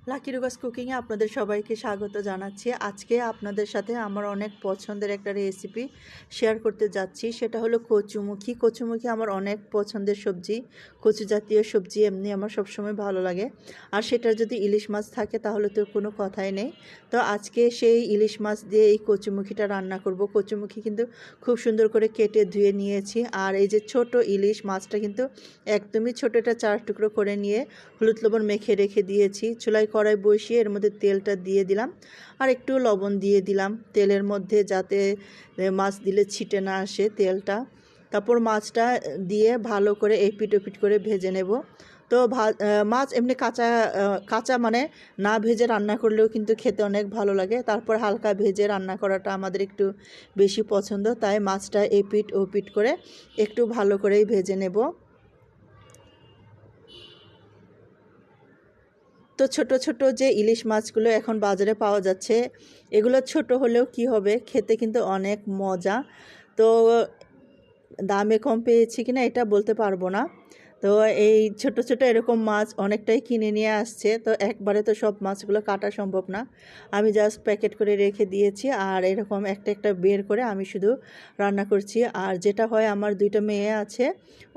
Lucky রুগাস কুকিংয়ে আপনাদের সবাইকে স্বাগত জানাচ্ছি। আজকে আপনাদের সাথে আমার অনেক পছন্দের একটা রেসিপি শেয়ার করতে যাচ্ছি। সেটা হলো কচুমুখী। কচুমুখী আমার অনেক পছন্দের সবজি, কচু জাতীয় সবজি এমনি আমার সবসময় ভালো লাগে। আর সেটা যদি ইলিশ মাছ থাকে তাহলে তো কোনো কথাই নেই। তো আজকে সেই ইলিশ মাছ দিয়ে এই কচুমুখীটা রান্না করব। কচুমুখী কিন্তু খুব সুন্দর করে কেটে ধুয়ে নিয়েছি। আর এই যে ছোট ইলিশ মাছটা কিন্তু একদমই ছোটো, এটা 4 টুকরো করে নিয়ে হলুদ লবণ মেখে রেখে দিয়েছি। চুলায় কড়াই বসিয়ে এর মধ্যে তেলটা দিয়ে দিলাম আর একটু লবণ দিয়ে দিলাম তেলের মধ্যে, যাতে মাছ দিলে ছিটে না আসে তেলটা। তারপর মাছটা দিয়ে ভালো করে এপিট ওপিট করে ভেজে নেব। তো মাছ এমনি কাঁচা কাঁচা মানে না ভেজে রান্না করলেও কিন্তু খেতে অনেক ভালো লাগে। তারপর হালকা ভেজে রান্না করাটা আমাদের একটু বেশি পছন্দ, তাই মাছটা এপিট ওপিট করে একটু ভালো করেই ভেজে নেব। তো ছোট ছোট যে ইলিশ মাছগুলো এখন বাজারে পাওয়া যাচ্ছে, এগুলো ছোট হলেও কি হবে, খেতে কিন্তু অনেক মজা। তো দামে কম পেয়েছি কিনা এটা বলতে পারবো না। তো এই ছোট ছোট এরকম মাছ অনেকটাই কিনে নিয়ে আসছে। তো একবারে তো সব মাছগুলো কাটা সম্ভব না, আমি জাস্ট প্যাকেট করে রেখে দিয়েছি। আর এরকম একটা একটা বের করে আমি শুধু রান্না করছি। আর যেটা হয়, আমার 2টা মেয়ে আছে,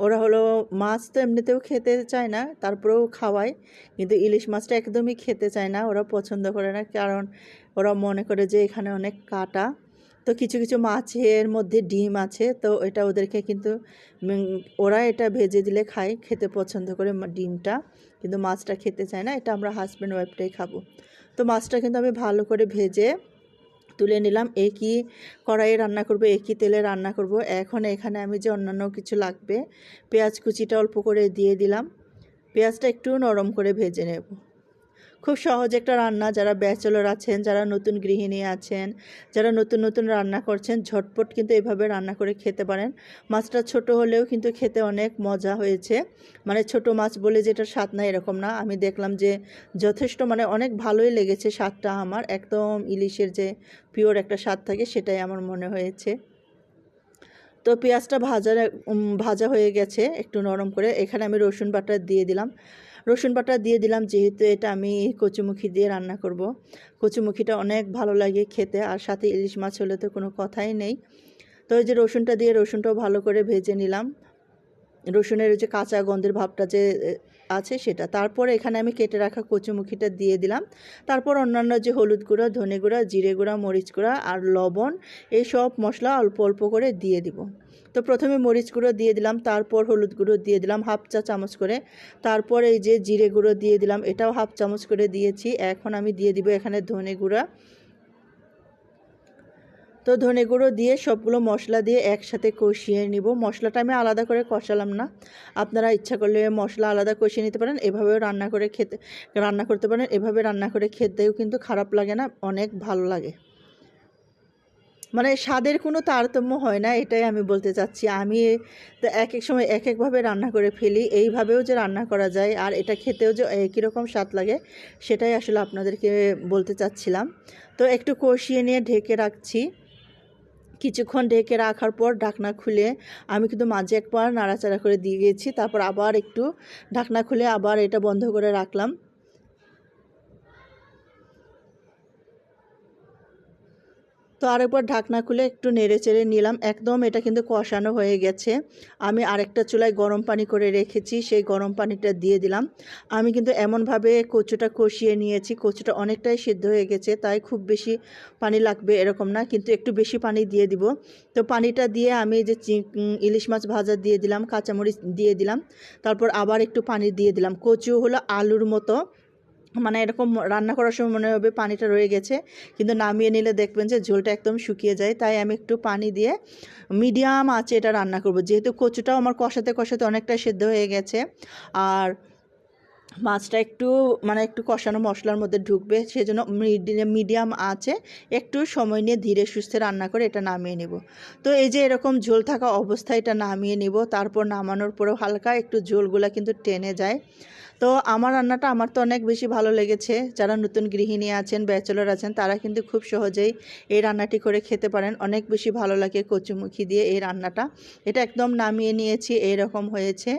ওরা হলো মাছ তো এমনিতেও খেতে চায় না, তারপরেও খাওয়াই, কিন্তু ইলিশ মাছটা একদমই খেতে চায় না, ওরা পছন্দ করে না, কারণ ওরা মনে করে যে এখানে অনেক কাটা। তো কিছু কিছু মাছের মধ্যে ডিম আছে, তো এটা ওদেরকে কিন্তু ওরা এটা ভেজে দিলে খায়, খেতে পছন্দ করে ডিমটা, কিন্তু মাছটা খেতে চায় না। এটা আমরা হাজব্যান্ড ওয়াইফটাই খাবো। তো মাছটা কিন্তু আমি ভালো করে ভেজে তুলে নিলাম। একই কড়াইয়ে রান্না করব, একই তেলে রান্না করব। এখন এখানে আমি যে অন্যান্য কিছু লাগবে, পেঁয়াজ কুচিটা অল্প করে দিয়ে দিলাম, পেঁয়াজটা একটু নরম করে ভেজে নেব। খুব সহজ একটা রান্না। যারা ব্যাচেলর আছেন, যারা নতুন গৃহিণী আছেন, যারা নতুন নতুন রান্না করছেন, ঝটপট কিন্তু এভাবে রান্না করে খেতে পারেন। মাছটা ছোট হলেও কিন্তু খেতে অনেক মজা হয়েছে। মানে ছোট মাছ বলে যেটা স্বাদ না এরকম না, আমি দেখলাম যে যথেষ্ট মানে অনেক ভালোই লেগেছে স্বাদটা আমার। একদম ইলিশের যে পিওর একটা স্বাদ থাকে সেটাই আমার মনে হয়েছে। তো পেঁয়াজটা ভাজা হয়ে গেছে একটু নরম করে। এখানে আমি রসুন বাটা দিয়ে দিলাম। রসুন বাটা দিয়ে দিলাম যেহেতু এটা আমি কচুমুখী দিয়ে রান্না করব। কচুমুখীটা অনেক ভালো লাগে খেতে, আর সাথে ইলিশ মাছ হলে তো কোনো কথাই নেই। তো এই যে রসুনটা দিয়ে রসুনটাও ভালো করে ভেজে নিলাম, রসুনের যে কাঁচা গন্ধের ভাবটা যে আছে সেটা। তারপর এখানে আমি কেটে রাখা কচুমুখিটা দিয়ে দিলাম। তারপর অন্যান্য যে হলুদ গুঁড়া, ধনে গুঁড়া, জিরে গুঁড়া, মরিচ গুঁড়া আর লবণ, এই সব মশলা অল্প অল্প করে দিয়ে দিব। তো প্রথমে মরিচ গুঁড়ো দিয়ে দিলাম, তারপর হলুদ গুঁড়ো দিয়ে দিলাম 1/2 চা চামচ করে, তারপর এই যে জিরে গুঁড়ো দিয়ে দিলাম, এটাও 1/2 চামচ করে দিয়েছি। এখন আমি দিয়ে দিব এখানে ধনে গুঁড়া। তো ধনে গুঁড়ো দিয়ে সবগুলো মশলা দিয়ে একসাথে কষিয়ে নিব। মশলাটা আমি আলাদা করে কষালাম না, আপনারা ইচ্ছা করলে মশলা আলাদা কষিয়ে নিতে পারেন, এভাবেও রান্না করতে পারেন। এভাবে রান্না করে খেতেও কিন্তু খারাপ লাগে না, অনেক ভালো লাগে। মানে স্বাদের কোনো তারতম্য হয় না, এটাই আমি বলতে চাচ্ছি। আমি তো এক এক সময় এক একভাবে রান্না করে ফেলি, এইভাবেও যে রান্না করা যায় আর এটা খেতেও যে একই রকম স্বাদ লাগে, সেটাই আসলে আপনাদেরকে বলতে চাচ্ছিলাম। তো একটু কষিয়ে নিয়ে ঢেকে রাখছি। কিছুক্ষণ ঢেকে রাখার পর ঢাকনা খুলে আমি কিন্তু মাঝে একবার নাড়াচাড়া করে দিয়ে গেছি, তারপর আবার একটু ঢাকনা খুলে আবার এটা বন্ধ করে রাখলাম। তো আরেকবার ঢাকনা খুলে একটু নেড়ে চেড়ে নিলাম। একদম এটা কিন্তু কষানো হয়ে গেছে। আমি আরেকটা চুলায় গরম পানি করে রেখেছি, সেই গরম পানিটা দিয়ে দিলাম। আমি কিন্তু এমনভাবে কচুটা কষিয়ে নিয়েছি, কচুটা অনেকটাই সিদ্ধ হয়ে গেছে, তাই খুব বেশি পানি লাগবে এরকম না, কিন্তু একটু বেশি পানি দিয়ে দিব। তো পানিটা দিয়ে আমি যে ইলিশ মাছ ভাজা দিয়ে দিলাম, কাঁচামরিচ দিয়ে দিলাম, তারপর আবার একটু পানি দিয়ে দিলাম। কচু হলো আলুর মতো, মানে এরকম রান্না করার সময় মনে হবে পানিটা রয়ে গেছে, কিন্তু নামিয়ে নিলে দেখবেন যে ঝোলটা একদম শুকিয়ে যায়। তাই আমি একটু পানি দিয়ে মিডিয়াম আঁচে এটা রান্না করব, যেহেতু কচুটাও আমার কষাতে কষাতে অনেকটা সেদ্ধ হয়ে গেছে, আর মাছটা একটু মানে একটু কষানো মশলার মধ্যে ঢুকবে, সেজন্য মিডিয়াম আঁচে একটু সময় নিয়ে ধীরে সুস্থে রান্না করে এটা নামিয়ে নেব। তো এই যে এরকম ঝোল থাকা অবস্থায় এটা নামিয়ে নিব। তারপর নামানোর পরেও হালকা একটু ঝোলগুলা কিন্তু টেনে যায়। তো আমার রান্নাটা আমার তো অনেক বেশি ভালো লেগেছে। যারা নতুন গৃহিণী আছেন, ব্যাচেলর আছেন, তারা কিন্তু খুব সহজেই এই রান্নাটি করে খেতে পারেন। অনেক বেশি ভালো লাগে কচুমুখী দিয়ে এই রান্নাটা। এটা একদম নামিয়ে নিয়েছি, এইরকম হয়েছে।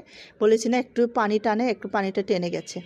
বলেছি না একটু পানি টানে, একটু পানিটা টেনে গেছে।